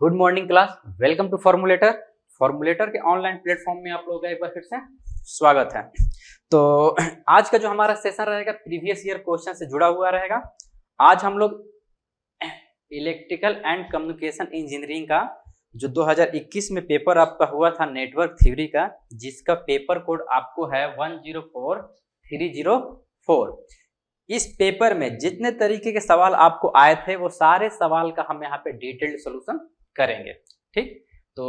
Good morning class, welcome to Formulator. Formulator के online platform में आप लोगों का एक बार फिर से स्वागत है। तो आज का जो हमारा सेशन रहेगा प्रीवियस ईयर क्वेश्चन से जुड़ा हुआ रहेगा। आज हम लोग इलेक्ट्रिकल एंड कम्युनिकेशन इंजीनियरिंग का जो 2021 में पेपर आपका हुआ था नेटवर्क थ्योरी का, जिसका पेपर कोड आपको है 104304। इस पेपर में जितने तरीके के सवाल आपको आए थे वो सारे सवाल का हम यहाँ पे डिटेल्ड सॉल्यूशन करेंगे। ठीक, तो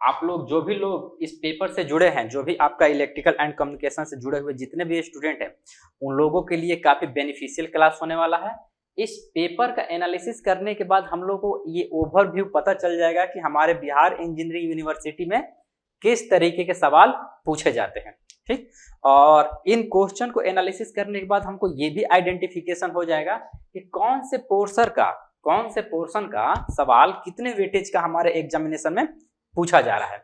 आप लोग जो भी लोग इस पेपर से जुड़े हैं, जो भी आपका इलेक्ट्रिकल एंड कम्युनिकेशन से जुड़े हुए जितने भी स्टूडेंट हैं, उन लोगों के लिए काफी बेनिफिशियल क्लास होने वाला है। इस पेपर का एनालिसिस करने के बाद हम लोग को ये ओवरव्यू पता चल जाएगा कि हमारे बिहार इंजीनियरिंग यूनिवर्सिटी में किस तरीके के सवाल पूछे जाते हैं। ठीक, और इन क्वेश्चन को एनालिसिस करने के बाद हमको ये भी आइडेंटिफिकेशन हो जाएगा कि कौन से पोर्शन का सवाल कितने वेटेज का हमारे एग्जामिनेशन में पूछा जा रहा है।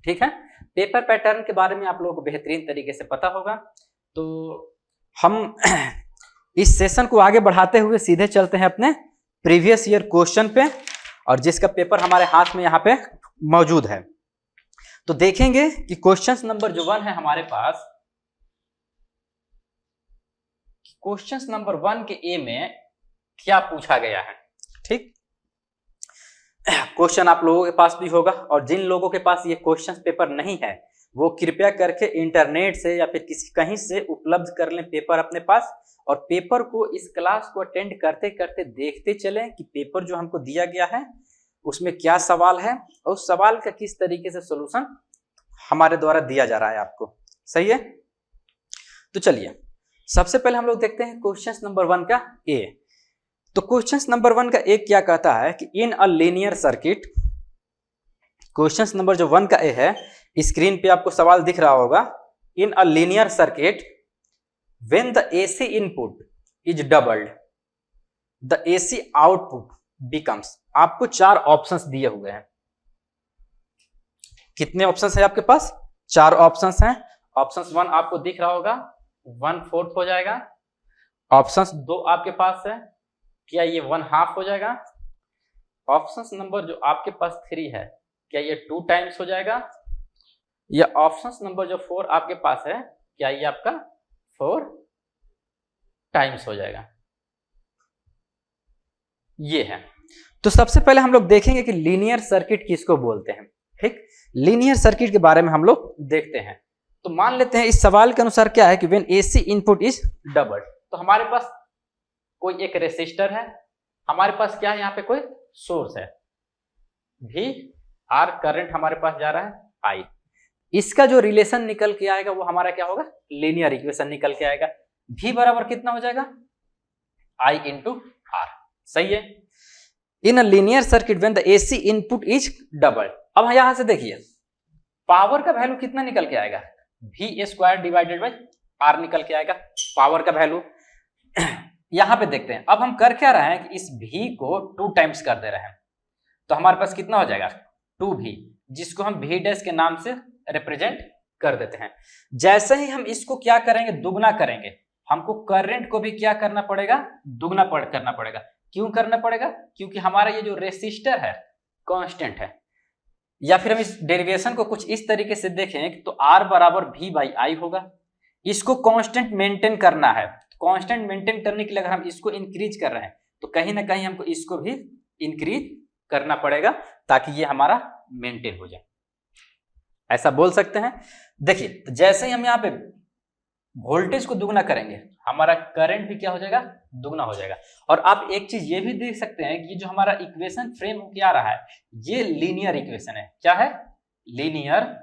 ठीक है, पेपर पैटर्न के बारे में आप लोगों को बेहतरीन तरीके से पता होगा। तो हम इस सेशन को आगे बढ़ाते हुए सीधे चलते हैं अपने प्रीवियस ईयर क्वेश्चन पे, और जिसका पेपर हमारे हाथ में यहाँ पे मौजूद है। तो देखेंगे कि क्वेश्चन नंबर जो 1 है हमारे पास, क्वेश्चन नंबर 1 के ए में क्या पूछा गया है। ठीक, क्वेश्चन आप लोगों के पास भी होगा, और जिन लोगों के पास ये क्वेश्चन पेपर नहीं है वो कृपया करके इंटरनेट से या फिर किसी कहीं से उपलब्ध कर लें पेपर अपने पास, और पेपर को इस क्लास को अटेंड करते करते देखते चलें कि पेपर जो हमको दिया गया है उसमें क्या सवाल है और उस सवाल का किस तरीके से सॉल्यूशन हमारे द्वारा दिया जा रहा है आपको। सही है, तो चलिए सबसे पहले हम लोग देखते हैं क्वेश्चन नंबर 1 का ए। तो क्वेश्चन नंबर 1 का ए क्या कहता है कि in a linear circuit, question number जो 1 का ए है, स्क्रीन पे आपको सवाल दिख रहा होगा। In a linear circuit when the AC input is doubled the AC output becomes, आपको 4 ऑप्शंस दिए हुए हैं। कितने ऑप्शंस है आपके पास? 4 ऑप्शंस हैं। ऑप्शंस 1 आपको दिख रहा होगा, 1/4 हो जाएगा। ऑप्शंस 2 आपके पास है, क्या ये 1/2 हो जाएगा? ऑप्शंस नंबर जो आपके पास 3 है, क्या ये 2 टाइम्स हो जाएगा? या ऑप्शंस नंबर जो 4 आपके पास है, क्या ये आपका 4 टाइम्स हो जाएगा? ये है। तो सबसे पहले हम लोग देखेंगे कि लीनियर सर्किट किसको बोलते हैं। ठीक, लीनियर सर्किट के बारे में हम लोग देखते हैं। तो मान लेते हैं इस सवाल के अनुसार क्या है कि when AC input is doubled, तो हमारे पास कोई एक रेसिस्टर है, हमारे पास क्या है यहाँ पे कोई सोर्स है, भी आर करंट हमारे पास जा रहा है आई। इसका जो रिलेशन निकल के आएगा वो हमारा क्या होगा? लीनियर इक्वेशन निकल के आएगा। भी बराबर कितना हो जाएगा? I into R. सही है। In a linear circuit when the AC input is doubled, अब यहां से देखिए पावर का वैल्यू कितना निकल के आएगा? V square divided by R निकल के आएगा पावर का वैल्यू। यहां पे देखते हैं, अब हम कर क्या रहे हैं कि इस V को 2 टाइम्स कर दे रहे हैं, तो हमारे पास कितना हो जाएगा? 2V, जिसको हम V डैश के नाम से रिप्रेजेंट कर देते हैं। जैसे ही हम इसको क्या करेंगे? दुगना करेंगे। हमको करंट को भी क्या करना पड़ेगा? दुगना करना पड़ेगा। क्यों करना पड़ेगा? क्योंकि हमारा ये जो रेसिस्टर है कांस्टेंट है। या फिर हम इस डेरिवेशन को कुछ इस तरीके से देखें तो R बराबर V बाई आई होगा। इसको कांस्टेंट मेंटेन करना है। कांस्टेंट मेंटेन करने के लिए अगर हम इसको इंक्रीज कर रहे हैं तो कहीं ना कहीं हमको इसको भी इंक्रीज करना पड़ेगा ताकि ये हमारा मेंटेन हो जाए, ऐसा बोल सकते हैं। देखिए, तो जैसे ही हम यहाँ पे वोल्टेज को दुगना करेंगे हमारा करंट भी क्या हो जाएगा? दुगना हो जाएगा। और आप एक चीज ये भी देख सकते हैं कि जो हमारा इक्वेशन फ्रेम होके आ रहा है ये लीनियर इक्वेशन है। क्या है? लीनियर।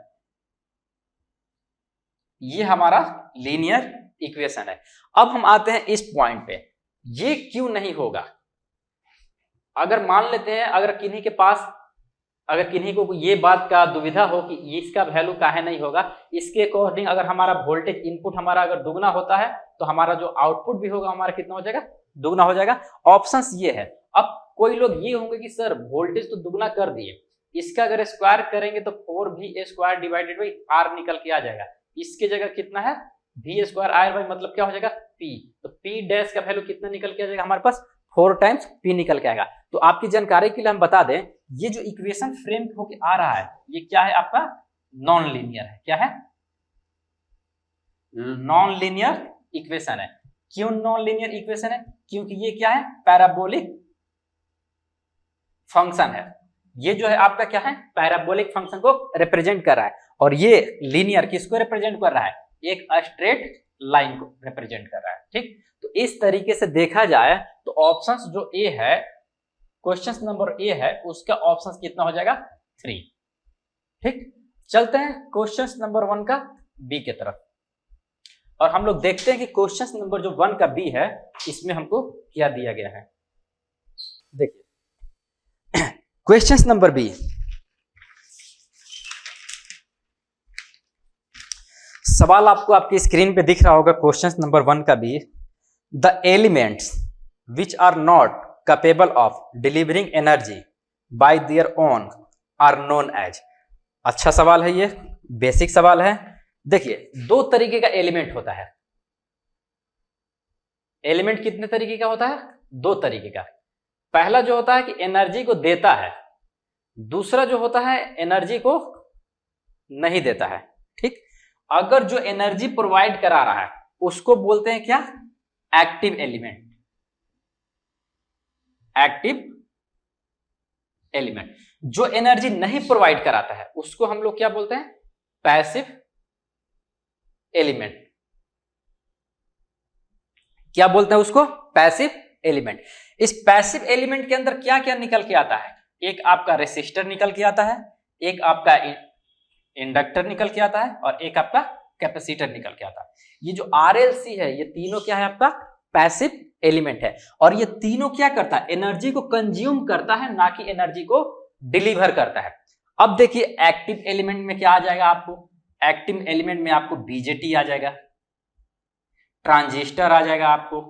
ये हमारा लीनियर इक्वेशन है। अब हम आते हैं इस पॉइंट पे, ये क्यों नहीं होगा? अगर मान लेते हैं अगर किन्हीं को ये बात का दुविधा हो कि इसका वैल्यू काहे नहीं होगा, इसके अकॉर्डिंग अगर हमारा वोल्टेज इनपुट हमारा अगर दुगना होता है तो हमारा जो आउटपुट भी होगा हमारा कितना हो जाएगा? दुगना हो जाएगा। ऑप्शंस ये है। अब कोई लोग ये होंगे कि सर वोल्टेज तो दुगना कर दिए, इसका अगर स्क्वायर करेंगे तो 4V square divided by R निकल के आ जाएगा। इसके जगह कितना है? V स्क्वायर आर बाई मतलब क्या हो जाएगा? P। तो P डैश का वैल्यू कितना निकल के आ जाएगा हमारे पास? 4 टाइम्स P निकल के आएगा। तो आपकी जानकारी के लिए हम बता दें, ये जो इक्वेशन फ्रेम होके आ रहा है ये क्या है, आपका नॉन लीनियर है। क्या है? नॉन लीनियर इक्वेशन है। क्यों नॉन लीनियर इक्वेशन है? क्योंकि ये क्या है, पैराबोलिक फंक्शन है। ये जो है आपका क्या है, पैराबोलिक फंक्शन को रिप्रेजेंट कर रहा है। और ये लीनियर किसको रिप्रेजेंट कर रहा है, एक स्ट्रेट लाइन को रिप्रेजेंट कर रहा है। ठीक, तो इस तरीके से देखा जाए तो ऑप्शंस जो ए है, क्वेश्चन नंबर ए है, उसका ऑप्शन कितना हो जाएगा, 3। ठीक, चलते हैं क्वेश्चन नंबर 1 का बी की तरफ और हम लोग देखते हैं कि क्वेश्चन नंबर जो 1 का बी है इसमें हमको क्या दिया गया है। देखिए क्वेश्चन नंबर बी, सवाल आपको आपकी स्क्रीन पे दिख रहा होगा। क्वेश्चन नंबर 1 का B, the elements which are not capable of delivering energy by their own are known as. अच्छा सवाल है, ये बेसिक सवाल है। देखिए 2 तरीके का एलिमेंट होता है। एलिमेंट कितने तरीके का होता है, 2 तरीके का। पहला जो होता है कि एनर्जी को देता है, दूसरा जो होता है एनर्जी को नहीं देता है। ठीक, अगर जो एनर्जी प्रोवाइड करा रहा है उसको बोलते हैं क्या, एक्टिव एलिमेंट। Active element. जो एनर्जी नहीं प्रोवाइड कराता है उसको हम लोग क्या बोलते हैं, पैसिव एलिमेंट। क्या बोलते हैं उसको, पैसिव एलिमेंट। इस पैसिव एलिमेंट के अंदर क्या क्या निकल के आता है, एक आपका रेसिस्टर निकल के आता है, एक आपका इंडक्टर निकल के आता है और एक आपका कैपेसिटर निकल के आता है। ये जो RLC है ये तीनों क्या है, आपका पैसिव एलिमेंट है। और ये तीनों क्या करता है, एनर्जी को कंज्यूम करता है, ना कि एनर्जी को डिलीवर करता है। अब देखिए एक्टिव एलिमेंट में क्या आ जाएगा आपको, एक्टिव एलिमेंट में आपको बीजेटी आ जाएगा, ट्रांजिस्टर आ जाएगा आपको,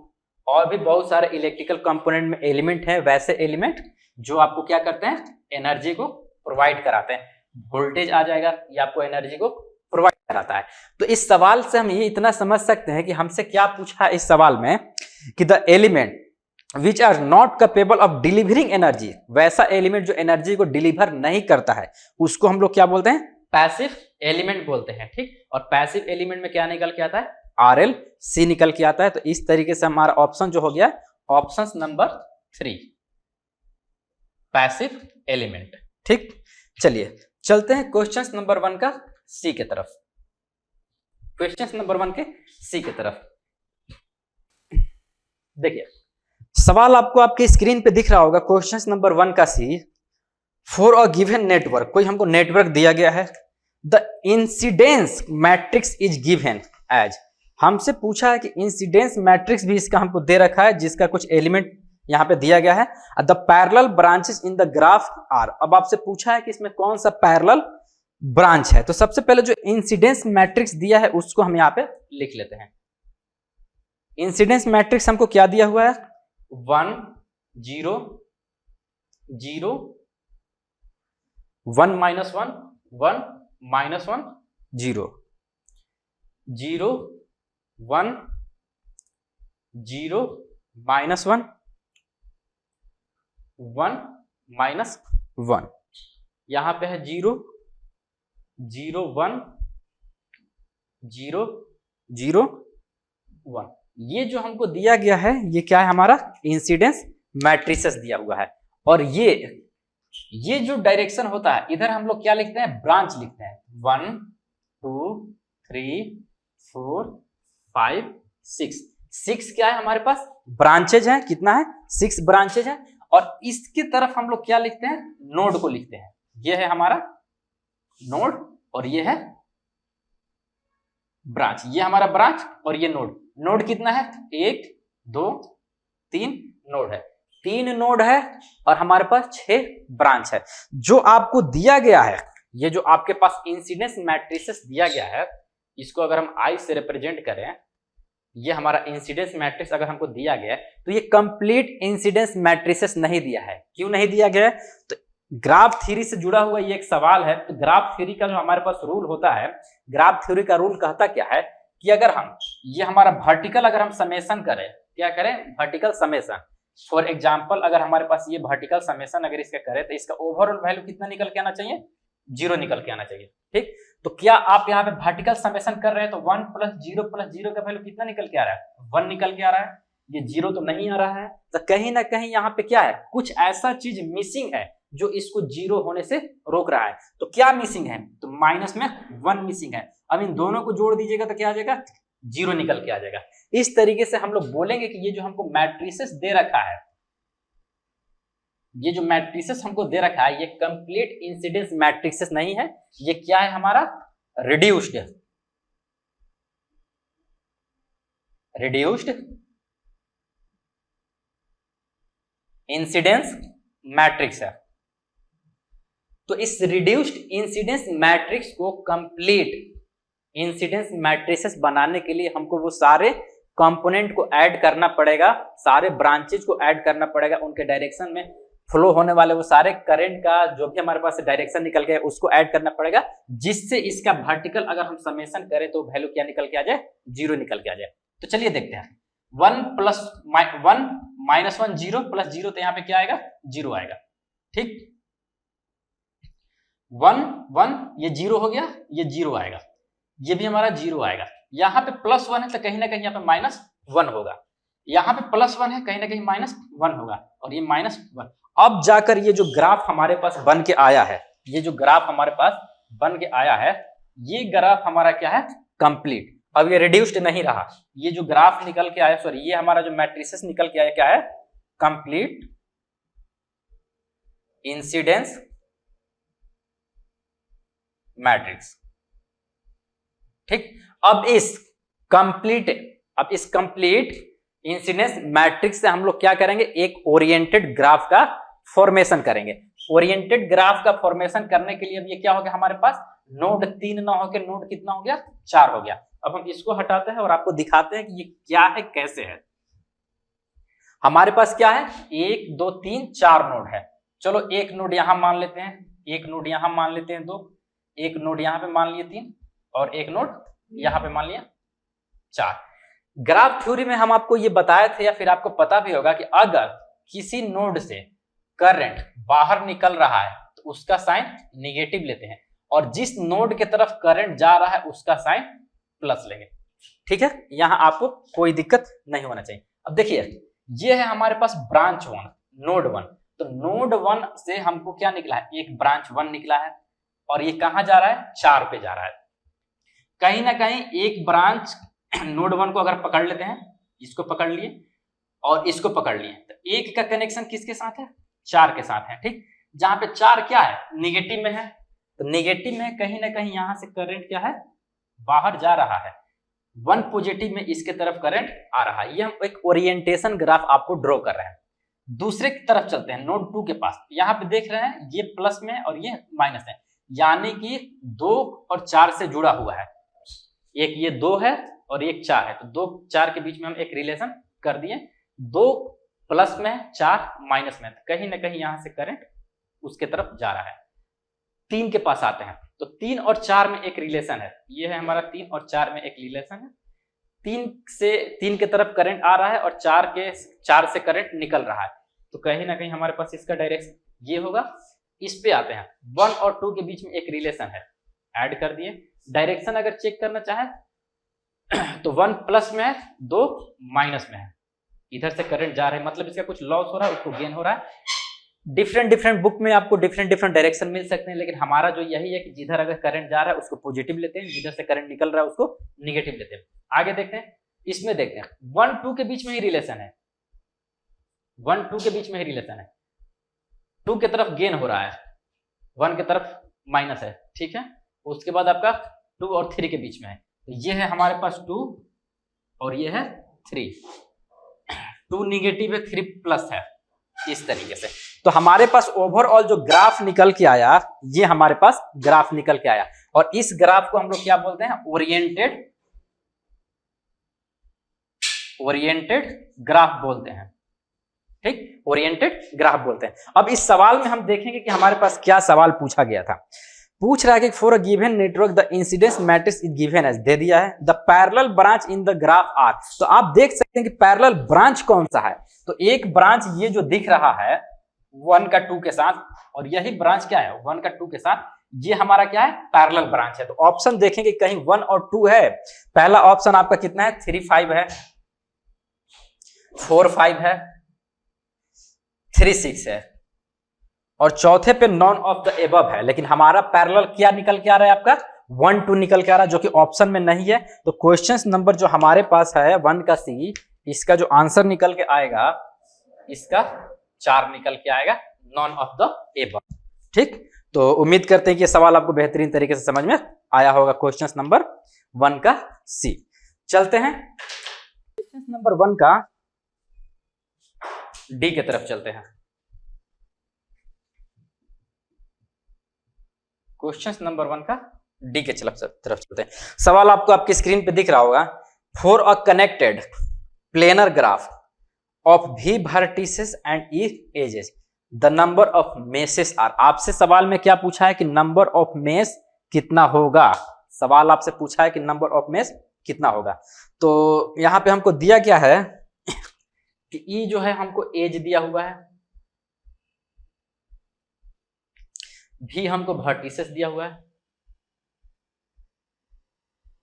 और भी बहुत सारे इलेक्ट्रिकल कंपोनेंट में एलिमेंट है, वैसे एलिमेंट जो आपको क्या करते हैं, एनर्जी को प्रोवाइड कराते हैं। वोल्टेज आ जाएगा, ये आपको एनर्जी को प्रोवाइड कराता है। तो इस सवाल से हम ये इतना समझ सकते हैं कि हमसे क्या पूछा इस सवाल में कि the element which are not capable of delivering energy, वैसा एलिमेंट जो एनर्जी को डिलीवर नहीं करता है उसको हम लोग क्या बोलते हैं, पैसिव एलिमेंट बोलते हैं। ठीक, और पैसिव एलिमेंट में क्या निकल के आता है, RLC निकल के आता है। तो इस तरीके से हमारा ऑप्शन जो हो गया, ऑप्शन नंबर 3, पैसिव एलिमेंट। ठीक, चलिए चलते हैं क्वेश्चन नंबर 1 का सी की तरफ। क्वेश्चन नंबर 1 के सी की तरफ देखिए, सवाल आपको आपके स्क्रीन पे दिख रहा होगा। क्वेश्चन नंबर 1 का C, for a given network, कोई हमको नेटवर्क दिया गया है, the incidence matrix is given as. हमसे पूछा है कि इंसिडेंस मैट्रिक्स भी इसका हमको दे रखा है, जिसका कुछ एलिमेंट यहां पे दिया गया है। The parallel branches in the graph are. अब आपसे पूछा है कि इसमें कौन सा पैरेलल ब्रांच है। तो सबसे पहले जो इंसिडेंस मैट्रिक्स दिया है उसको हम यहां पे लिख लेते हैं। इंसिडेंस मैट्रिक्स हमको क्या दिया हुआ है, 1 0 0 1 -1 1 -1 0 0 1 0 -1 1 -1। यहां पे है 0 0 1 0 0 1। ये जो हमको दिया गया है ये क्या है, हमारा इंसिडेंस मैट्रिसेस दिया हुआ है। और ये जो डायरेक्शन होता है, इधर हम लोग क्या लिखते हैं, ब्रांच लिखते हैं। 1 2 3 4 5 6 6 क्या है हमारे पास, ब्रांचेज है। कितना है, 6 ब्रांचेज है। और इसकी तरफ हम लोग क्या लिखते हैं, नोड को लिखते हैं। ये है हमारा नोड और ये है ब्रांच। ये हमारा ब्रांच और ये नोड। नोड कितना है, 1 2 3 नोड है, 3 नोड है और हमारे पास 6 ब्रांच है। जो आपको दिया गया है, ये जो आपके पास इंसिडेंस मैट्रिसेस दिया गया है, इसको अगर हम I से रिप्रेजेंट करें, ये हमारा इंसिडेंस मैट्रिक्स अगर हमको दिया गया है, तो ये कंप्लीट इंसिडेंस मैट्रिसेस नहीं दिया है। क्यों नहीं दिया गया है, तो ग्राफ थ्योरी से जुड़ा हुआ ये एक सवाल है। तो ग्राफ थ्योरी का जो हमारे पास रूल होता है, ग्राफ थ्योरी का रूल कहता क्या है कि अगर हम ये हमारा वर्टिकल अगर हम समेशन करें, क्या करें, वर्टिकल समेशन, फॉर एग्जाम्पल अगर हमारे पास ये वर्टिकल समेशन अगर इसका करें तो इसका ओवरऑल वैल्यू कितना निकल के आना चाहिए, 0 निकल के आना चाहिए। ठीक, तो क्या आप यहाँ पे वर्टिकल समेशन कर रहे हैं तो 1 + 0 का वैल्यू कितना निकल के आ रहा है, 1 निकल के आ रहा है, ये 0 तो नहीं आ रहा है। तो कहीं ना कहीं यहाँ पे क्या है, कुछ ऐसा चीज मिसिंग है जो इसको 0 होने से रोक रहा है। तो क्या मिसिंग है, तो माइनस में 1 मिसिंग है। अब इन दोनों को जोड़ दीजिएगा तो क्या आ जाएगा, 0 निकल के आ जाएगा। इस तरीके से हम लोग बोलेंगे कि ये जो हमको मैट्रिसेस दे रखा है, ये जो मैट्रिसेस हमको दे रखा है ये कंप्लीट इंसिडेंस मैट्रिसेस नहीं है, ये क्या है हमारा रिड्यूस्ड इंसिडेंस मैट्रिक्स है। तो इस रिड्यूस्ड इंसिडेंस मैट्रिक्स को कंप्लीट इंसिडेंस मैट्रिसेस बनाने के लिए हमको वो सारे कंपोनेंट को ऐड करना पड़ेगा, सारे ब्रांचेज को ऐड करना पड़ेगा, उनके डायरेक्शन में फ्लो होने वाले वो सारे करंट का जो भी हमारे पास डायरेक्शन निकल गया उसको ऐड करना पड़ेगा, जिससे इसका वर्टिकल अगर हम समेशन करें तो वैल्यू क्या निकल के आ जाए, 0 निकल के आ जाए। तो चलिए देखते हैं 1 + 1 -1 0 + 0 तो यहाँ पे क्या आएगा, 0 आएगा। ठीक, 1 1 ये 0 हो गया, ये 0 आएगा, ये भी हमारा 0 आएगा। यहाँ पे +1 है तो कहीं ना कहीं यहाँ पे -1 होगा, यहाँ पे +1 है कहीं ना कहीं -1 होगा, और ये -1। अब जाकर ये जो ग्राफ हमारे पास बन के आया है, ये जो ग्राफ हमारे पास बन के आया है, ये ग्राफ हमारा क्या है, कंप्लीट। अब ये रिड्यूस्ड नहीं रहा, ये जो ग्राफ निकल के आया, सॉरी ये हमारा जो मैट्रिसेस निकल के आया क्या है, कंप्लीट इंसिडेंस मैट्रिक्स। ठीक, अब इस कंप्लीट इंसिडेंस मैट्रिक्स से हम लोग क्या करेंगे, एक ओरिएंटेड ग्राफ का फॉर्मेशन करेंगे। ओरिएंटेड ग्राफ का फॉर्मेशन करने के लिए अब ये क्या हो गया हमारे पास, नोड 3 ना होकर नोड कितना हो गया, 4 हो गया। अब हम इसको हटाते हैं और आपको दिखाते हैं कि ये क्या है, कैसे है। हमारे पास क्या है, 1 2 3 4 नोड है। चलो एक नोड यहां मान लेते हैं, एक नोड यहां मान लेते हैं 2, एक नोड यहां पे मान लिए 3, और एक नोड यहां पे मान लिया 4। ग्राफ थ्योरी में हम आपको ये बताए थे, या फिर आपको पता भी होगा कि अगर किसी नोड से करंट बाहर निकल रहा है तो उसका साइन निगेटिव लेते हैं, और जिस नोड के तरफ करंट जा रहा है उसका साइन प्लस लेंगे। ठीक है, यहां आपको कोई दिक्कत नहीं होना चाहिए। अब देखिए ये है हमारे पास ब्रांच 1 नोड 1, तो नोड 1 से हमको क्या निकला है, एक ब्रांच 1 निकला है, और ये कहां जा रहा है, 4 पे जा रहा है। कहीं ना कहीं एक ब्रांच नोड 1 को अगर पकड़ लेते हैं, इसको पकड़ लिए और इसको पकड़ लिए, तो एक का कनेक्शन किसके साथ है, 4 के साथ है। ठीक, जहां पे 4 क्या है, निगेटिव में है, तो निगेटिव में कहीं ना कहीं यहां से करंट क्या है, बाहर जा रहा है। 1 पॉजिटिव में इसके तरफ करंट आ रहा है। ये हम एक ओरिएंटेशन ग्राफ आपको ड्रॉ कर रहे हैं। दूसरे की तरफ चलते हैं, नोड 2 के पास। यहाँ पे देख रहे हैं ये प्लस में और ये माइनस है, यानी कि 2 और 4 से जुड़ा हुआ है। एक ये 2 है और एक 4 है, तो 2 4 के बीच में हम एक रिलेशन कर दिए। 2 प्लस में, 4 माइनस में, कहीं ना कहीं यहां से करंट उसके तरफ जा रहा है। 3 के पास आते हैं, तो 3 और 4 में एक रिलेशन है, ये है हमारा 3 और 4 में एक रिलेशन है। 3 के तरफ करंट आ रहा है और 4 से करंट निकल रहा है, तो कहीं ना कहीं हमारे पास इसका डायरेक्शन ये होगा। इस पे आते हैं, 1 और 2 के बीच में एक रिलेशन है, ऐड कर दिए। डायरेक्शन अगर चेक करना चाहे तो 1 प्लस में है, 2 माइनस में है, इधर से करंट जा रहा है, मतलब इसका कुछ लॉस हो रहा है, उसको गेन हो रहा है। डिफरेंट बुक में आपको डिफरेंट डायरेक्शन मिल सकते हैं, लेकिन हमारा जो यही है कि जिधर अगर करंट जा रहा है उसको पॉजिटिव लेते हैं, जिधर से करंट निकल रहा है उसको निगेटिव लेते हैं। आगे देखते हैं, इसमें देखते हैं 1 2 के बीच में ही रिलेशन है, 1 2 के बीच में ही रिलेशन है। 2 की तरफ गेन हो रहा है, 1 की तरफ माइनस है। ठीक है, उसके बाद आपका 2 और 3 के बीच में है, तो ये है हमारे पास 2 और ये है 3। 2 निगेटिव है, 3 प्लस है, इस तरीके से। तो हमारे पास ओवरऑल जो ग्राफ निकल के आया, ये हमारे पास ग्राफ निकल के आया, और इस ग्राफ को हम लोग क्या बोलते हैं, ओरिएंटेड ग्राफ बोलते हैं। ठीक, ओरिएंटेड ग्राफ बोलते हैं। अब इस सवाल में हम देखेंगे कि हमारे पास क्या सवाल पूछा गया था। पूछ रहा है कि for a given network the incidence matrix is given as, दे दिया है the parallel branch in the graph are. तो आप देख सकते हैं कि पैरेलल ब्रांच कौन सा है, तो एक ब्रांच ये जो दिख रहा है 1 का 2 के साथ, और यही ब्रांच क्या है 1 का 2 के साथ, ये हमारा क्या है पैरेलल ब्रांच है। तो ऑप्शन देखेंगे कहीं 1 और 2 है। पहला ऑप्शन आपका कितना है 3 5 है, 4 5 है, 3 6 है, और चौथे पे नॉन ऑफ द एबव है। लेकिन हमारा पैरेलल क्या निकल के आ रहा है आपका 1 2 निकल के आ रहा है, जो कि ऑप्शन में नहीं है। तो क्वेश्चन नंबर जो हमारे पास है 1 का सी, इसका जो आंसर निकल के आएगा इसका 4 निकल के आएगा, नॉन ऑफ द एबव। ठीक, तो उम्मीद करते हैं कि सवाल आपको बेहतरीन तरीके से समझ में आया होगा। क्वेश्चन नंबर 1 का सी। चलते हैं क्वेश्चन नंबर 1 का डी की तरफ चलते हैं। क्वेश्चन नंबर 1 का डी के तरफ चलते हैं। सवाल आपको आपकी स्क्रीन पे दिख रहा होगा, for a connected planar graph of V vertices and E edges the number of meshes are. आपसे सवाल में क्या पूछा है कि नंबर ऑफ मेस कितना होगा। सवाल आपसे पूछा है कि नंबर ऑफ मेस कितना होगा। तो यहां पे हमको दिया क्या है कि E जो है हमको एज दिया हुआ है, V हमको वर्टिसेस दिया हुआ है,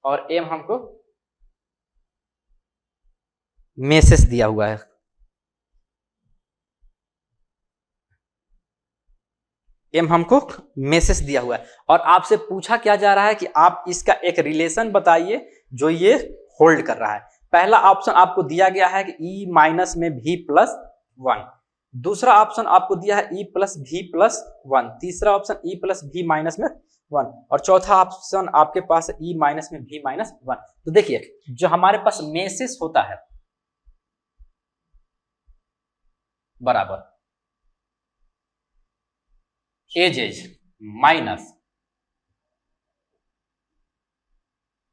और M हमको मेसेस दिया हुआ है। M हमको मेसेस दिया हुआ है, और आपसे पूछा क्या जा रहा है कि आप इसका एक रिलेशन बताइए जो ये होल्ड कर रहा है। पहला ऑप्शन आपको दिया गया है कि E माइनस में V प्लस 1, दूसरा ऑप्शन आपको दिया है E प्लस V प्लस 1, तीसरा option E plus V minus में 1, और चौथा ऑप्शन आपके पास है E माइनस में V माइनस 1। तो देखिए जो हमारे पास मेसेस होता है बराबर एजेज माइनस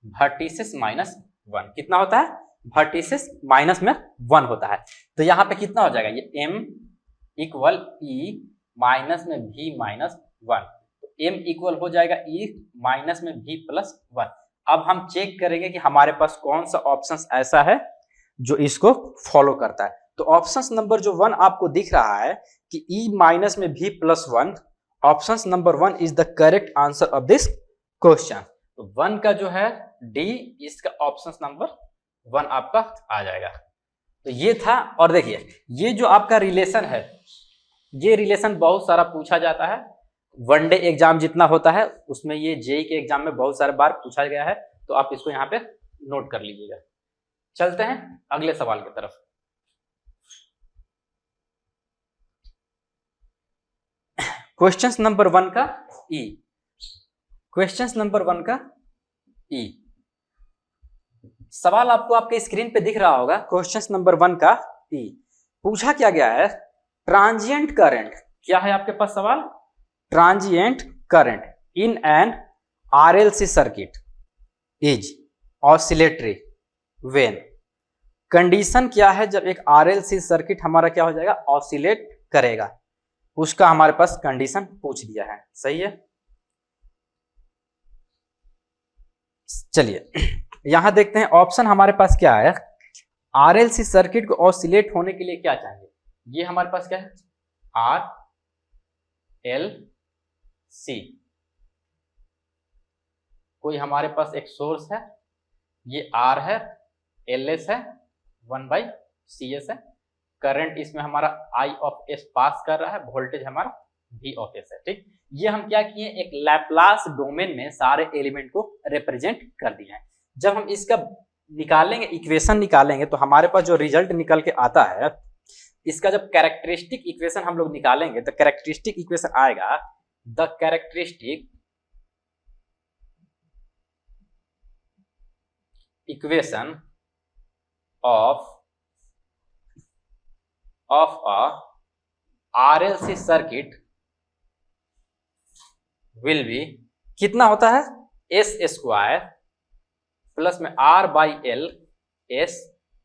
वर्टिसेस माइनस 1, कितना होता है वर्टिसेस माइनस में 1 होता है। तो यहां पे कितना हो जाएगा ये M इक्वल E माइनस में V माइनस 1, तो M इक्वल हो जाएगा E माइनस में V प्लस 1। अब हम चेक करेंगे कि हमारे पास कौन सा ऑप्शन ऐसा है जो इसको फॉलो करता है। तो ऑप्शन नंबर जो 1 आपको दिख रहा है कि E माइनस में V plus 1, option number 1 is the correct answer of this question. तो 1 का जो है डी, इसका ऑप्शन नंबर 1 आपका आ जाएगा। तो ये था, और देखिए ये जो आपका रिलेशन है, ये रिलेशन बहुत सारा पूछा जाता है, वनडे एग्जाम जितना होता है उसमें ये जेईई के एग्जाम में बहुत सारे बार पूछा गया है। तो आप इसको यहाँ पे नोट कर लीजिएगा। चलते हैं अगले सवाल की तरफ। क्वेश्चन नंबर 1 का ई, क्वेश्चन नंबर 1 का ई सवाल आपको आपके स्क्रीन पे दिख रहा होगा। क्वेश्चन नंबर 1 का ई पूछा क्या गया है, ट्रांजिएंट करंट, क्या है आपके पास सवाल, transient current in an RLC circuit is oscillatory when. Condition क्या है जब एक आरएलसी सर्किट हमारा क्या हो जाएगा ऑसिलेट करेगा, उसका हमारे पास कंडीशन पूछ दिया है। सही है, चलिए यहां देखते हैं ऑप्शन हमारे पास क्या है। आरएलसी सर्किट को ऑसिलेट होने के लिए क्या चाहिए, ये हमारे पास क्या है आर एल सी, कोई हमारे पास एक सोर्स है, ये आर है, एल एस है, 1/CS है, करंट इसमें हमारा आई ऑफ एस पास कर रहा है, वोल्टेज हमारा V ऑफ एस है। ठीक, ये हम क्या किए एक लैप्लास डोमेन में सारे एलिमेंट को रिप्रेजेंट कर दिए हैं। जब हम इसका निकालेंगे इक्वेशन निकालेंगे तो हमारे पास जो रिजल्ट निकल के आता है, इसका जब कैरेक्टरिस्टिक इक्वेशन हम लोग निकालेंगे तो कैरेक्टरिस्टिक इक्वेशन आएगा the characteristic equation of a RLC circuit will be, कितना होता है एस स्क्वायर प्लस में R by L S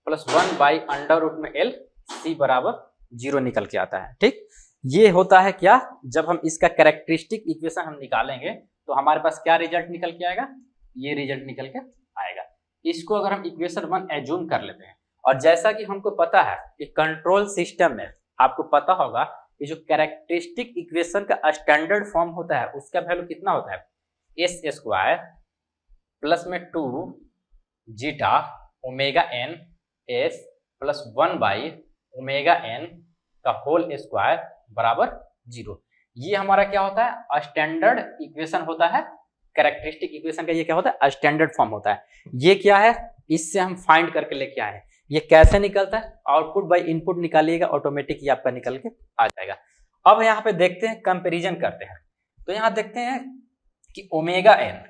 plus 1/√में एल सी बराबर 0 निकल के आता है। ठीक, ये होता है क्या जब हम इसका कैरेक्टरिस्टिक इक्वेशन हम निकालेंगे तो हमारे पास क्या रिजल्ट निकल के आएगा, ये रिजल्ट निकल के आएगा। इसको अगर हम इक्वेशन 1 एज्यूम कर लेते हैं, और जैसा कि हमको पता है कि कंट्रोल सिस्टम में आपको पता होगा कि जो कैरेक्टरिस्टिक इक्वेशन का स्टैंडर्ड फॉर्म होता है उसका वैल्यू कितना होता है, एस स्क्वायर प्लस में 2 zeta omega N S plus 1 by omega N का होल स्क्वायर बराबर 0। ये हमारा क्या होता है, स्टैंडर्ड इक्वेशन होता है। कैरेक्टरिस्टिक इक्वेशन का ये क्या होता है, स्टैंडर्ड फॉर्म होता है। ये क्या है, इससे हम फाइंड करके लेके आए हैं। ये कैसे निकलता है, आउटपुट बाय इनपुट निकालिएगा, ऑटोमेटिक ये आपका निकल के आ जाएगा। अब यहाँ पे देखते हैं, कंपेरिजन करते हैं। तो यहाँ देखते हैं कि ओमेगा एन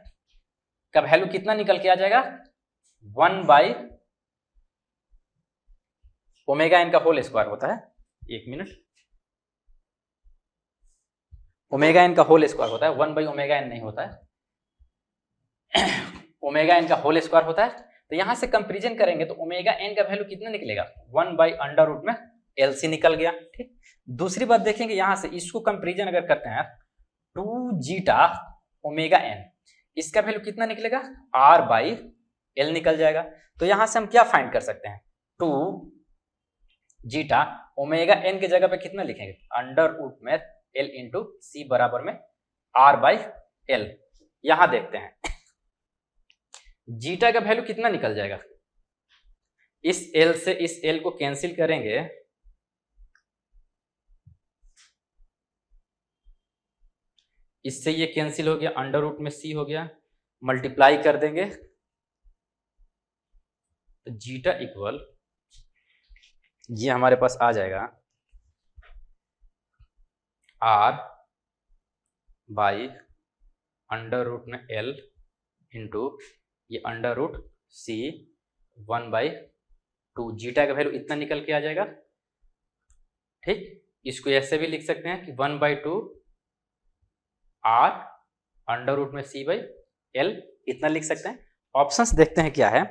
का वैल्यू कितना निकल के आ जाएगा, 1 बाई ओमेगा एन का होल स्क्वायर होता है, एक मिनट, ओमेगा एन का होल स्क्वायर होता है, 1 बाई ओमेगा एन नहीं होता है, ओमेगा एन का होल स्क्वायर होता है। तो यहां से कंपेरिजन करेंगे तो ओमेगा एन का वैल्यू कितना निकलेगा, 1 बाई अंडर रूट में एलसी निकल गया। ठीक, दूसरी बात देखेंगे, यहां से इसको कंपेरिजन अगर करते हैं 2 जीटा ओमेगा एन, इसका वैल्यू कितना निकलेगा, आर बाई एल निकल जाएगा। तो यहां से हम क्या फाइंड कर सकते हैं, 2 जीटा ओमेगा एन की जगह पे कितना लिखेंगे, अंडर रूट में एल इंटू सी बराबर में आर बाई एल। यहां देखते हैं जीटा का वैल्यू कितना निकल जाएगा, इस एल से इस एल को कैंसिल करेंगे, इससे ये कैंसिल हो गया, अंडर रूट में सी हो गया, मल्टीप्लाई कर देंगे तो जीटा इक्वल ये हमारे पास आ जाएगा आर बाई अंडर रूट में एल इंटू ये under root C 1 by 2। Zeta का वैल्यू इतना निकल के आ जाएगा। ठीक, इसको ऐसे भी लिख सकते हैं कि 1 बाई 2 आर अंडर रूट में सी बाई एल, इतना लिख सकते हैं। ऑप्शंस देखते हैं क्या है।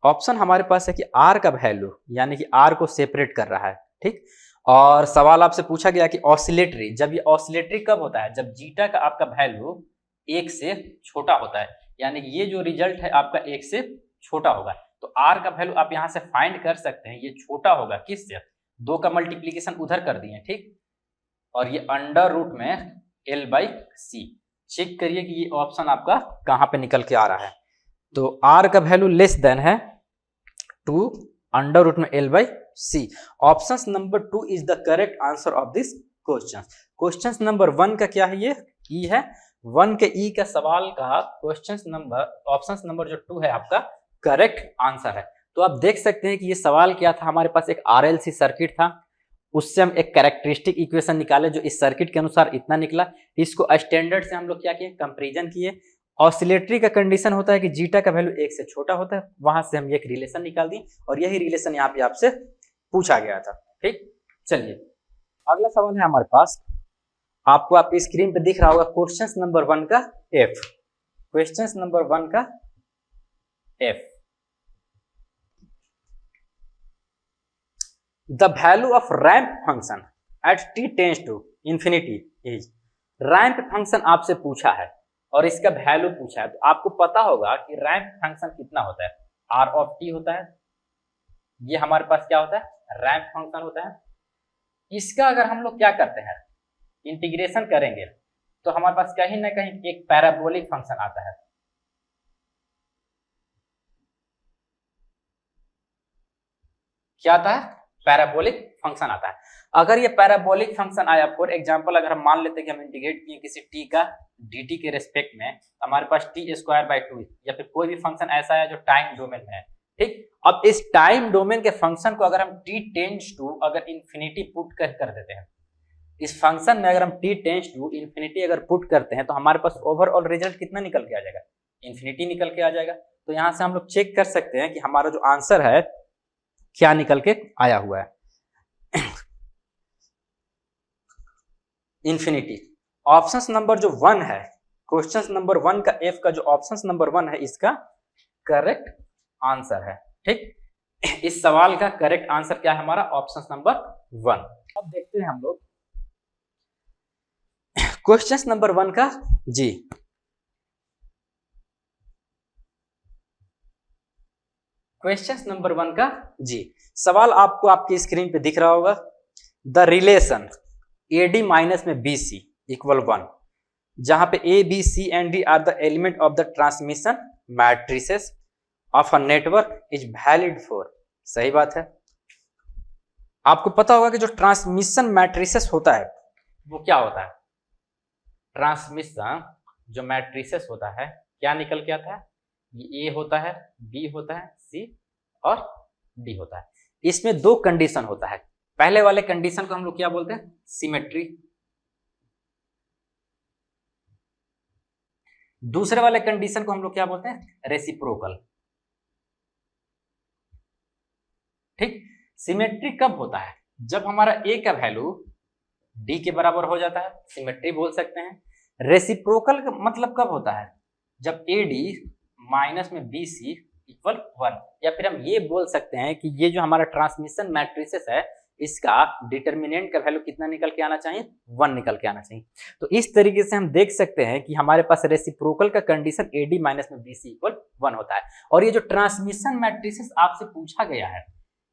ऑप्शन हमारे पास है कि आर का वैल्यू यानी कि आर को सेपरेट कर रहा है। ठीक, और सवाल आपसे पूछा गया कि ऑसिलेटरी, जब ये ऑसिलेटरी कब होता है, जब जीटा का आपका वैल्यू 1 से छोटा होता है, यानी कि ये जो रिजल्ट है आपका 1 से छोटा होगा। तो आर का वैल्यू आप यहां से फाइंड कर सकते हैं, ये छोटा होगा किससे, 2 का मल्टीप्लीकेशन उधर कर दिए। ठीक, और ये अंडर रूट में एल बाई सी। चेक करिए कि ये ऑप्शन आपका कहां पे निकल के आ रहा है। तो आर का वैल्यू लेस देन है 2 अंडर रूट में L by C. Option number 2 is the correct answer of this question. Question number 1 का क्या है, ये ई है, 1 के ई का सवाल का क्वेश्चन नंबर, ऑप्शन नंबर जो 2 है आपका करेक्ट आंसर है। तो आप देख सकते हैं कि ये सवाल क्या था, हमारे पास एक आरएलसी सर्किट था, उससे हम एक कैरेक्टरिस्टिक इक्वेशन निकाले जो इस सर्किट के अनुसार इतना निकला। इसको स्टैंडर्ड से हम लोग क्या किए, कंपैरिजन किए। ऑसिलेटरी का कंडीशन होता है कि जीटा का वैल्यू 1 से छोटा होता है, वहां से हम एक रिलेशन निकाल दी और यही रिलेशन यहाँ पे आपसे पूछा गया था। ठीक, चलिए अगला सवाल है हमारे पास, आपको आपकी स्क्रीन पे दिख रहा होगा क्वेश्चन नंबर 1 का एफ। क्वेश्चन नंबर 1 का F, the value of ramp function at t tends to infinity is. Ramp function आपसे पूछा है और इसका वैल्यू पूछा है, तो आपको पता होगा कि रैंप फंक्शन कितना होता है, r ऑफ t होता है। ये हमारे पास क्या होता है, रैंप फंक्शन होता है। इसका अगर हम लोग क्या करते हैं, इंटीग्रेशन करेंगे तो हमारे पास कहीं ना कहीं एक पैराबोलिक फंक्शन आता है। क्या आता है, पैराबोलिक फंक्शन आता है। अगर ये पैराबोलिक फंक्शन आया, फॉर एग्जांपल अगर हम मान लेते हैं कि हम इंटीग्रेट किए किसी t का dt के रेस्पेक्ट में, हमारे पास t स्क्वायर बाई 2 या फिर कोई भी फंक्शन ऐसा है जो टाइम डोमेन में है। ठीक, अब इस टाइम डोमेन के फंक्शन को अगर हम t टेंड्स टू अगर इंफिनिटी पुट कर देते हैं, इस फंक्शन में अगर हम t टेंड्स टू इंफिनिटी अगर पुट करते हैं तो हमारे पास ओवरऑल रिजल्ट कितना निकल के आ जाएगा, इंफिनिटी निकल के आ जाएगा। तो यहां से हम लोग चेक कर सकते हैं कि हमारा जो आंसर है क्या निकल के आया हुआ है, इंफिनिटी। ऑप्शन नंबर जो 1 है, क्वेश्चन नंबर 1 का एफ का जो ऑप्शन नंबर 1 है, इसका करेक्ट आंसर है। ठीक, इस सवाल का करेक्ट आंसर क्या है हमारा, ऑप्शन नंबर 1। अब देखते हैं हम लोग क्वेश्चन नंबर 1 का जी। क्वेश्चन नंबर 1 का जी सवाल आपको आपकी स्क्रीन पे दिख रहा होगा। द रिलेशन AD माइनस में BC इक्वल 1, जहां पे A, B, C and D are the element of the transmission matrices of a network is valid for. सही बात है। आपको पता होगा कि जो ट्रांसमिशन मैट्रिसेस होता है वो क्या होता है। ट्रांसमिशन जो मैट्रिसेस होता है क्या निकल के आता है, ये A होता है, B होता है, C और D होता है। इसमें दो कंडीशन होता है। पहले वाले कंडीशन को हम लोग क्या बोलते हैं, सिमेट्री। दूसरे वाले कंडीशन को हम लोग क्या बोलते हैं, रेसिप्रोकल। ठीक, सिमेट्री कब होता है, जब हमारा A का वैल्यू D के बराबर हो जाता है, सिमेट्री बोल सकते हैं। रेसिप्रोकल का मतलब कब होता है, जब AD माइनस में BC इक्वल 1, या फिर हम ये बोल सकते हैं कि ये जो हमारा ट्रांसमिशन मैट्रिसेस है इसका डिटर्मिनेंट का वैल्यू कितना निकल के आना चाहिए, 1 निकल के आना चाहिए। तो इस तरीके से हम देख सकते हैं कि हमारे पास रेसिप्रोकल का कंडीशन AD माइनस में BC इक्वल 1 होता है। और ये जो ट्रांसमिशन मैट्रिसेस आपसे पूछा गया है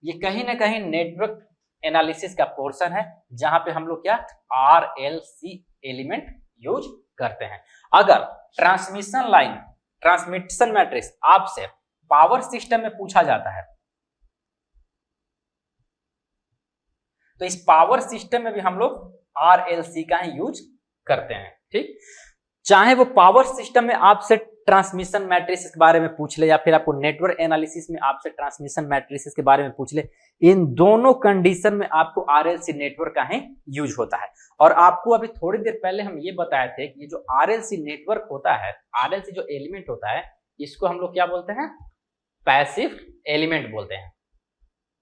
ये कहीं ना कहीं नेटवर्क एनालिसिस का पोर्शन है, जहां पे हम लोग क्या RLC एलिमेंट यूज करते हैं। अगर ट्रांसमिशन लाइन ट्रांसमिशन मैट्रिक्स आपसे पावर सिस्टम में पूछा जाता है तो इस पावर सिस्टम में भी हम लोग RLC का ही यूज करते हैं। ठीक, चाहे वो पावर सिस्टम में आपसे ट्रांसमिशन मैट्रिसेस के बारे में पूछ ले या फिर आपको नेटवर्क एनालिसिस में आपसे ट्रांसमिशन मैट्रिसेस के बारे में पूछ ले, इन दोनों कंडीशन में आपको RLC नेटवर्क का ही यूज होता है। और आपको अभी थोड़ी देर पहले हम ये बताए थे कि ये जो RLC नेटवर्क होता है, RLC जो एलिमेंट होता है इसको हम लोग क्या बोलते हैं, पैसिव एलिमेंट बोलते हैं।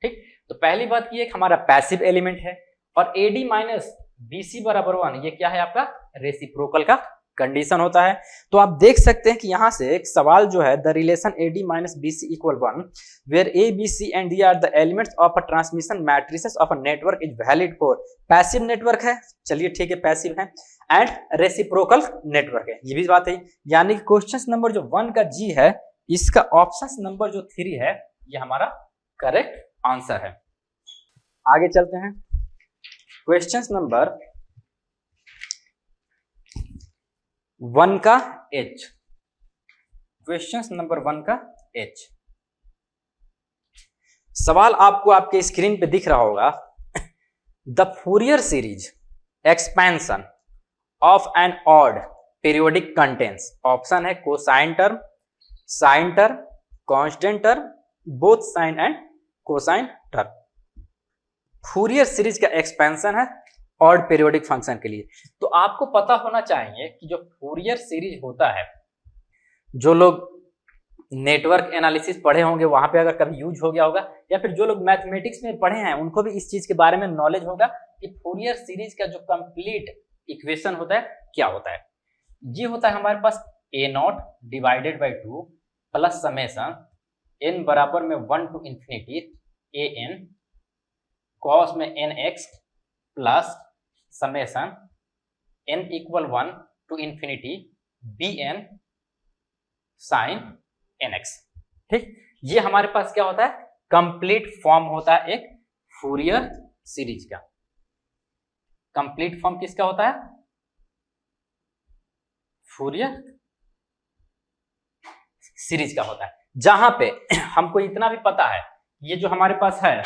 ठीक, तो पहली बात ये हमारा पैसिव एलिमेंट है और AD माइनस BC बराबर 1 ये क्या है आपका रेसिप्रोकल का कंडीशन होता है। तो आप देख सकते हैं कि यहां से एक सवाल जो है, the relation AD minus BC equal 1 where A, B, C and D are the elements of a transmission matrices of a network is valid for. Passive network है, चलिए ठीक है पैसिव है, एंड रेसिप्रोकल नेटवर्क है, ये भी बात है। यानी कि क्वेश्चन नंबर जो 1 का G है इसका ऑप्शन नंबर जो 3 है ये हमारा करेक्ट आंसर है। आगे चलते हैं, क्वेश्चन नंबर 1 का H। क्वेश्चन नंबर 1 का H सवाल आपको आपके स्क्रीन पे दिख रहा होगा। The Fourier series expansion of an odd periodic contains. Option है cosine term, sine term, constant term, both sine and cosine term. Fourier series का एक्सपेंशन है ऑड पीरियोडिक फंक्शन के लिए। तो आपको पता होना चाहिए कि जो फूरियर सीरीज होता है, जो लोग नेटवर्क एनालिसिस पढ़े होंगे वहां पे अगर कभी यूज हो गया होगा, या फिर जो लोग मैथमेटिक्स में पढ़े हैं उनको भी इस चीज के बारे में नॉलेज होगा कि फूरियर सीरीज का जो कंप्लीट इक्वेशन होता है क्या होता है। ये होता है हमारे पास A0 divided by 2 plus summation n बराबर में 1 टू इंफिनिटी an cos में nx plus summation n equal 1 to infinity bn sine nx। ठीक, ये हमारे पास क्या होता है, कंप्लीट फॉर्म होता है एक फूरियर सीरीज का। कंप्लीट फॉर्म किसका होता है, फूरियर सीरीज का होता है, जहां पे हमको इतना भी पता है ये जो हमारे पास है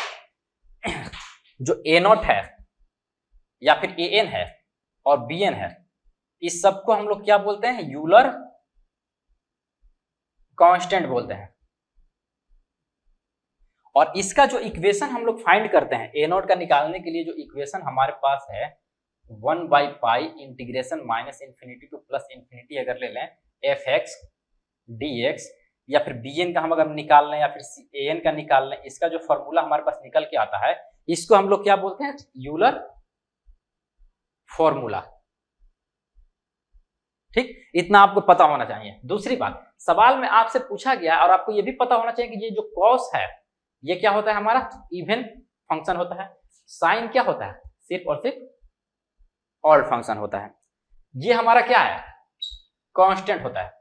जो A0 है या फिर an है और bn है, इस सबको हम लोग क्या बोलते हैं, यूलर कांस्टेंट बोलते हैं। और इसका जो इक्वेशन हम लोग फाइंड करते हैं A0 का निकालने के लिए, जो इक्वेशन हमारे पास है 1 by pi integration minus infinity two plus infinity अगर ले लें fx dx, या फिर bn का हम अगर निकाल लें या फिर an का निकाल लें, इसका जो फॉर्मूला हमारे पास निकल के आता है इसको हम लोग क्या बोलते हैं, यूलर फॉर्मूला। ठीक, इतना आपको पता होना चाहिए। दूसरी बात, सवाल में आपसे पूछा गया और आपको यह भी पता होना चाहिए कि ये जो कॉस है ये क्या होता है, हमारा इवन फंक्शन होता है। साइन क्या होता है, सिर्फ और सिर्फ ऑड फंक्शन होता है। ये हमारा क्या है, कांस्टेंट होता है,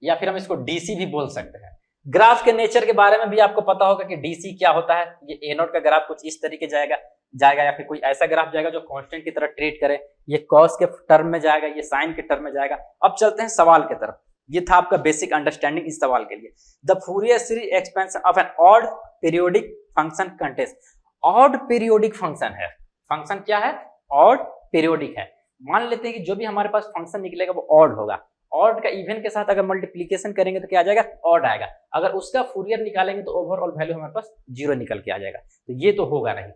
या फिर हम इसको डीसी भी बोल सकते हैं। ग्राफ के नेचर के बारे में भी आपको पता होगा कि डीसी क्या होता है। ये ए नोट का ग्राफ कुछ इस तरीके जाएगा या फिर कोई ऐसा ग्राफ जाएगा जो कांस्टेंट की तरह ट्रीट करे। ये कॉस के टर्म में जाएगा, ये साइन के टर्म में जाएगा। अब चलते हैं सवाल की तरफ। ये था आपका बेसिक अंडरस्टैंडिंग इस सवाल के लिए। The Fourier series expansion of an odd periodic function contest. Odd periodic function है। फंक्शन क्या है? ऑड पीरियोडिक है। मान लेते हैं कि जो भी हमारे पास फंक्शन निकलेगा वो ऑड होगा। ऑड का इवन के साथ अगर मल्टीप्लीकेशन करेंगे तो क्या आ जाएगा? ऑड आएगा। अगर उसका फूरियर निकालेंगे तो ओवरऑल वैल्यू हमारे पास 0 निकल के आ जाएगा। तो ये तो होगा नहीं,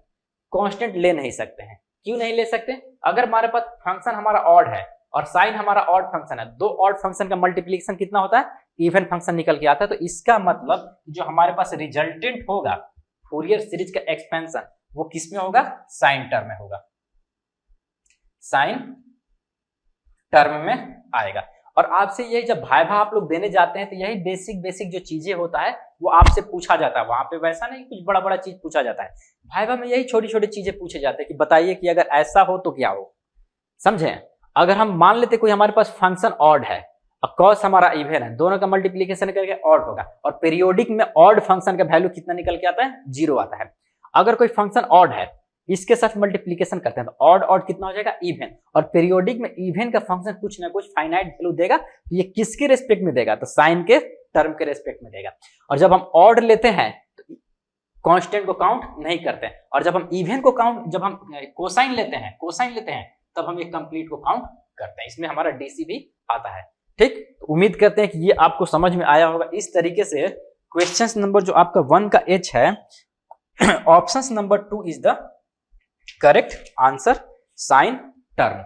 कांस्टेंट ले नहीं सकते हैं। क्यों नहीं ले सकते? अगर हमारे पास फंक्शन हमारा ऑड है और साइन हमारा ऑड फंक्शन है, दो ऑड फंक्शन का मल्टीप्लीकेशन कितना होता है? इवन फंक्शन निकल के आता है। तो इसका मतलब जो हमारे पास रिजल्टेंट होगा फूरियर सीरीज का एक्सपेंशन वो किस में होगा? साइन टर्म में होगा, साइन टर्म में आएगा। और आपसे ये जब भाइभा आप लोग देने जाते हैं तो यही बेसिक जो चीजें होता है वो आपसे पूछा जाता है। वहां पे वैसा नहीं कुछ बड़ा चीज पूछा जाता है, भाइभा में यही छोटी चीजें पूछे जाते हैं कि बताइए कि अगर ऐसा हो तो क्या हो। समझे? अगर हम मान लेते कोई हमारे पास फंक्शन ऑड है और कॉस हमारा इवन है, दोनों का मल्टीप्लीकेशन करके ऑड होगा और पीरियोडिक में ऑड फंक्शन का वैल्यू कितना निकल के आता है? 0 आता है। अगर कोई फंक्शन ऑड है इसके साथ मल्टीप्लीकेशन करते हैं तो ऑड कितना हो जाएगा? इवन। और पीरियोडिक में इवन का फंक्शन कुछ ना कुछ फाइनाइट वैल्यू देगा, तो ये किसके रेस्पेक्ट में देगा? तो साइन के टर्म के रेस्पेक्ट में देगा। और जब हम ऑड लेते हैं तो कांस्टेंट को काउंट नहीं करते हैं, और जब हम इवन को काउंट, जब हम कोसाइन लेते हैं तब हम ये कंप्लीट को काउंट करते हैं। इसमें हमारा डीसी भी आता है। ठीक, तो उम्मीद करते हैं कि ये आपको समझ में आया होगा। इस तरीके से क्वेश्चन नंबर जो आपका 1 का एच है, option number 2 is the correct answer, sine term.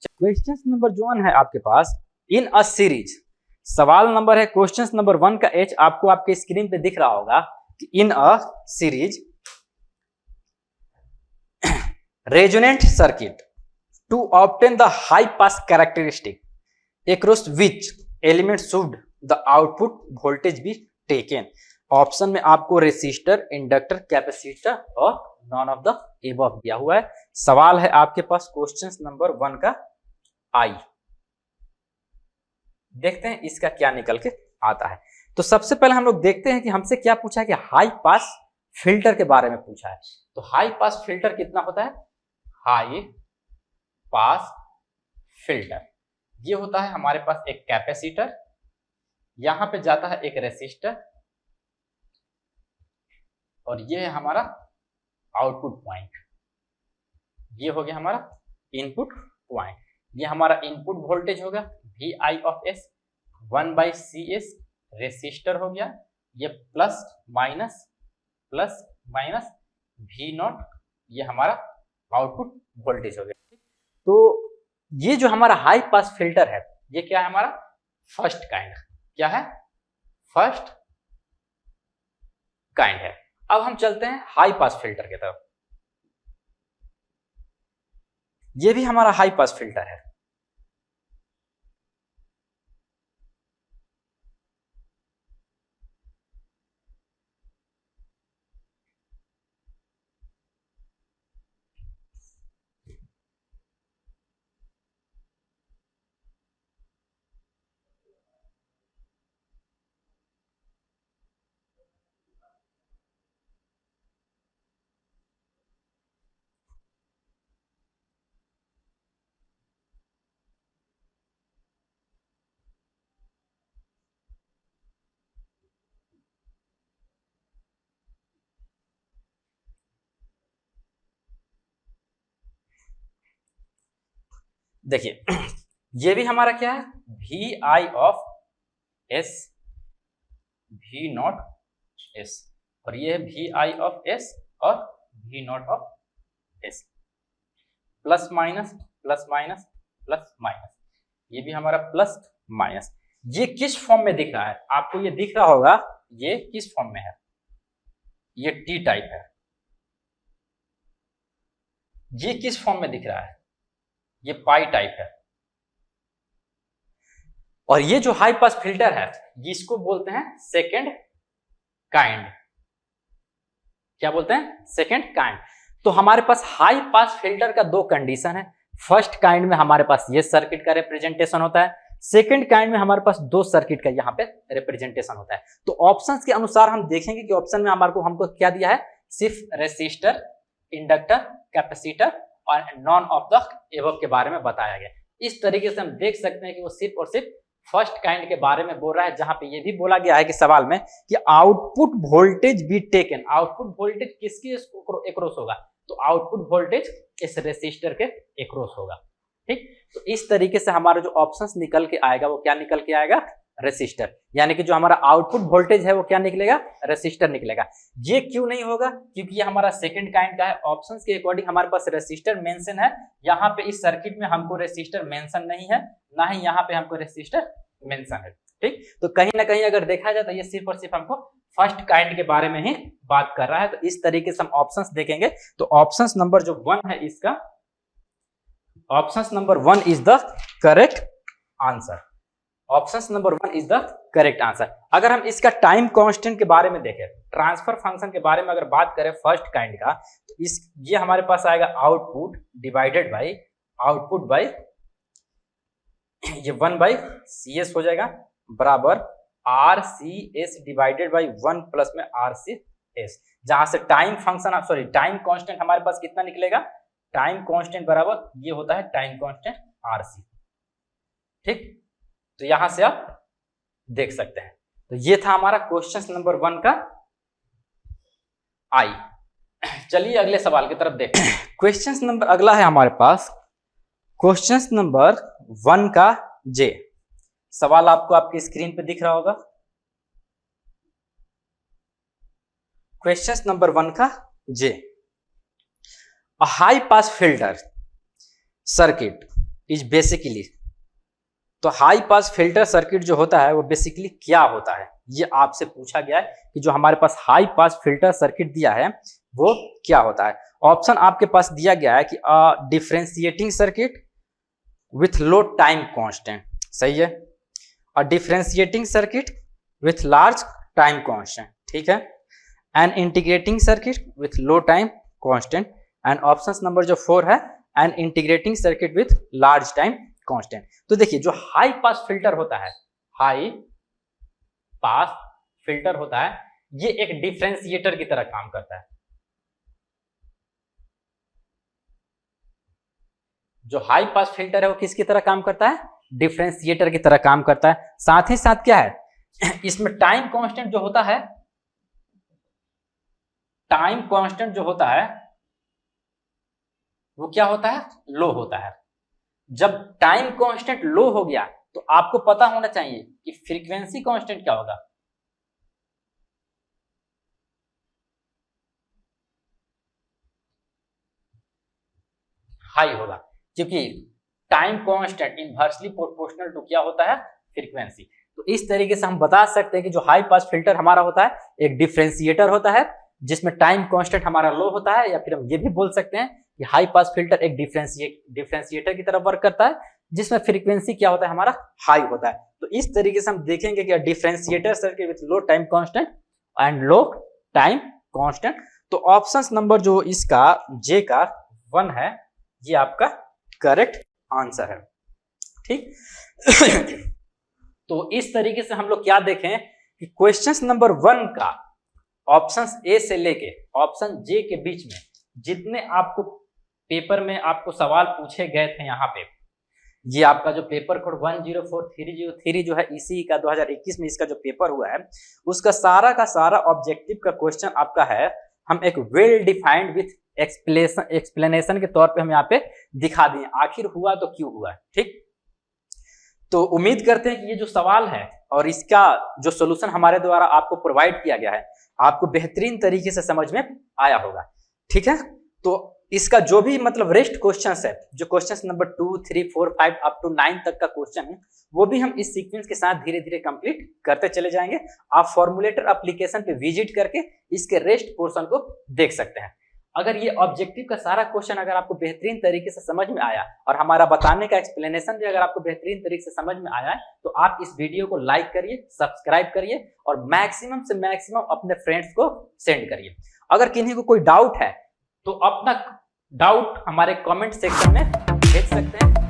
Question number 1 है आपके पास, इन अ सीरीज। सवाल नंबर है क्वेश्चन नंबर 1 का एच, आपको आपके स्क्रीन पे दिख रहा होगा कि in a series resonant circuit to obtain the high pass characteristic across which element should the output voltage be taken। Option में आपको रेसिस्टर, इंडक्टर, कैपेसिटर और नॉन ऑफ द एबव दिया हुआ है। सवाल है आपके पास क्वेश्चन नंबर 1 का आई। देखते हैं इसका क्या निकल के आता है। तो सबसे पहले हम लोग देखते हैं कि हमसे क्या पूछा है कि हाई पास फिल्टर के बारे में पूछा है। तो हाई पास फिल्टर कितना होता है? हाई पास फिल्टर ये होता है हमारे पास एक कैपेसिटर, यहां पे जाता है एक रेसिस्टर, और ये है हमारा आउटपुट पॉइंट। ये हो गया हमारा इनपुट पॉइंट। ये हमारा इनपुट वोल्टेज होगा VI of S 1/CS, resistor हो गया। ये प्लस माइनस V0, ये हमारा आउटपुट वोल्टेज हो गया। तो ये जो हमारा हाई पास फिल्टर है ये क्या है? हमारा फर्स्ट काइंड। क्या है? फर्स्ट काइंड है। अब हम चलते हैं हाई पास फिल्टर की तरफ। ये भी हमारा हाई पास फिल्टर है। देखिए ये भी हमारा क्या है? VI of S V0 S, और ये है VI ऑफ S और V0 of S। Plus minus, ये भी हमारा प्लस माइनस। ये किस फॉर्म में दिख रहा है? आपको ये दिख रहा होगा, ये किस फॉर्म में है? ये T टाइप है। ये किस फॉर्म में दिख रहा है? ये पाई टाइप है। और ये जो हाई पास फिल्टर है इसको बोलते हैं सेकंड काइंड। क्या बोलते हैं? Second kind. तो हमारे पास हाई पास फिल्टर का दो कंडीशन है। फर्स्ट काइंड में हमारे पास ये सर्किट का रिप्रेजेंटेशन होता है, सेकंड काइंड में हमारे पास दो सर्किट का यहाँ पे रिप्रेजेंटेशन होता है। तो ऑप्शंस के अनुसार हम देखेंगे कि ऑप्शन में हमारे को हमको क्या दिया है, सिर्फ रेसिस्टर, इंडक्टर, कैपेसिटर और नॉन ऑफ द एबव के बारे में बताया गया। इस तरीके से हम देख सकते हैं कि वो सिर्फ और सिर्फ फर्स्ट काइंड के बारे में बोल रहा है, जहां पे ये भी बोला गया है कि सवाल में कि output voltage be taken, output voltage किसके एक्रॉस होगा, तो आउटपुट वोल्टेज इस रेसिस्टर के एक्रॉस होगा। ठीक, तो इस तरीके से हमारा जो ऑप्शंस निकल के आएगा वो क्या निकल के आएगा, रेसिस्टर, यानी कि जो हमारा आउटपुट वोल्टेज है वो क्या निकलेगा, रेसिस्टर निकलेगा। ये क्यों नहीं होगा, क्योंकि ये हमारा सेकंड काइंड का है। ऑप्शंस के अकॉर्डिंग हमारे पास रेसिस्टर मेंशन है, यहाँ पे इस सर्किट में हमको रेसिस्टर मेंशन नहीं है, ना ही यहाँ पे हमको रेसिस्टर मेंशन है। ठीक, तो कहीं ना कहीं अगर देखा जाए तो ये सिर्फ और सिर्फ हमको फर्स्ट काइंड के बारे में ही बात कर रहा है। तो इस तरीके से हम ऑप्शंस देखेंगे। तो ऑप्शंस नंबर जो 1 है इसका, options number 1 is the correct answer. Options number 1 is the correct answer. अगर हम इसका टाइम कांस्टेंट के बारे में देखें, ट्रांसफर फंक्शन के बारे में अगर बात करें फर्स्ट काइंड का, तो ये हमारे पास आएगा output divided by output by ये 1/CS हो जाएगा बराबर RCS डिवाइडेड बाय 1 प्लस में RCS, जहां से टाइम फंक्शन टाइम कांस्टेंट हमारे पास कितना निकलेगा, टाइम कांस्टेंट बराबर ये होता है टाइम कांस्टेंट RC। ठीक, तो यहां से आप देख सकते हैं। तो ये था हमारा क्वेश्चन नंबर 1 का आई। चलिए अगले सवाल की तरफ देखते हैं। क्वेश्चन नंबर अगला है हमारे पास क्वेश्चन नंबर 1 का जे। सवाल आपको आपकी स्क्रीन पे दिख रहा होगा। क्वेश्चन नंबर 1 का जे, a high pass filter circuit is basically, तो हाई पास फिल्टर सर्किट जो होता है वो बेसिकली क्या होता है, ये आपसे पूछा गया है कि जो हमारे पास हाई पास फिल्टर सर्किट दिया है वो क्या होता है। ऑप्शन आपके पास दिया गया है कि differentiating circuit with low time constant, सही है, और differentiating circuit with large time constant, ठीक है, an integrating circuit with low time constant, and option number जो 4 है an integrating circuit with large time constant. तो देखिए जो हाई पास फिल्टर होता है, हाई पास फिल्टर होता है, ये एक डिफरेंशिएटर की तरह काम करता है। जो हाई पास फिल्टर है वो किसकी तरह काम करता है, डिफरेंशिएटर की तरह काम करता है। साथ ही साथ क्या है, इसमें टाइम कांस्टेंट जो होता है, टाइम कांस्टेंट जो होता है वो क्या होता है, लो होता है। जब टाइम कांस्टेंट लो हो गया तो आपको पता होना चाहिए कि फ्रीक्वेंसी कांस्टेंट क्या होगा, हाई होगा, क्योंकि time constant inversely proportional to क्या होता है, फ्रीक्वेंसी। तो इस तरीके से हम बता सकते हैं कि जो हाई पास फिल्टर हमारा होता है एक डिफरेंशिएटर होता है जिसमें टाइम कांस्टेंट हमारा लो होता है, या फिर हम ये भी बोल सकते हैं कि हाई पास फिल्टर एक डिफरेंशिएटर की तरह वर्क करता है जिसमें फ्रीक्वेंसी क्या होता है, हमारा हाई होता है। तो इस तरीके से हम देखेंगे कि differentiator circuit with low time constant and low time constant. तो ऑप्शन नंबर जो इसका जे का 1 है ये आपका करेक्ट आंसर है। ठीक तो इस तरीके से हम लोग क्या देखें कि क्वेश्चन नंबर 1 का ऑप्शन ए से लेके ऑप्शन जे के बीच में जितने आपको पेपर में आपको सवाल पूछे गए थे, यहाँ पे ये आपका जो पेपर कोड 104303 जो है इसी का 2021 में इसका जो पेपर हुआ है उसका सारा का सारा ऑब्जेक्टिव का क्वेश्चन आपका है, हम एक वेल डिफाइंड विथ एक्सप्लेनेशन के तौर पे हम यहाँ पे दिखा दिए आखिर हुआ तो क्यों हुआ। ठीक, तो उम्मीद करते हैं कि ये जो सवाल है और इसका जो सोल्यूशन हमारे द्वारा आपको प्रोवाइड किया गया है आपको बेहतरीन तरीके से समझ में आया होगा। ठीक है, तो इसका जो भी मतलब रेस्ट क्वेश्चंस है, जो क्वेश्चंस नंबर 2, 3, 4, 5 अप टू 9 तक का क्वेश्चन है वो भी हम इस सीक्वेंस के साथ धीरे धीरे कंप्लीट करते चले जाएंगे। आप फॉर्मूलेटर एप्लीकेशन पे विजिट करके इसके रेस्ट पोर्शन को देख सकते हैं। अगर ये ऑब्जेक्टिव का सारा क्वेश्चन अगर आपको बेहतरीन तरीके से समझ में आया और हमारा बताने का एक्सप्लेनेशन भी अगर आपको बेहतरीन तरीके से समझ में आया है तो आप इस वीडियो को लाइक करिए, सब्सक्राइब करिए और मैक्सिमम से मैक्सिमम अपने फ्रेंड्स को सेंड करिए। अगर किन्हीं को कोई डाउट है तो अपना डाउट हमारे कमेंट सेक्शन में भेज सकते हैं।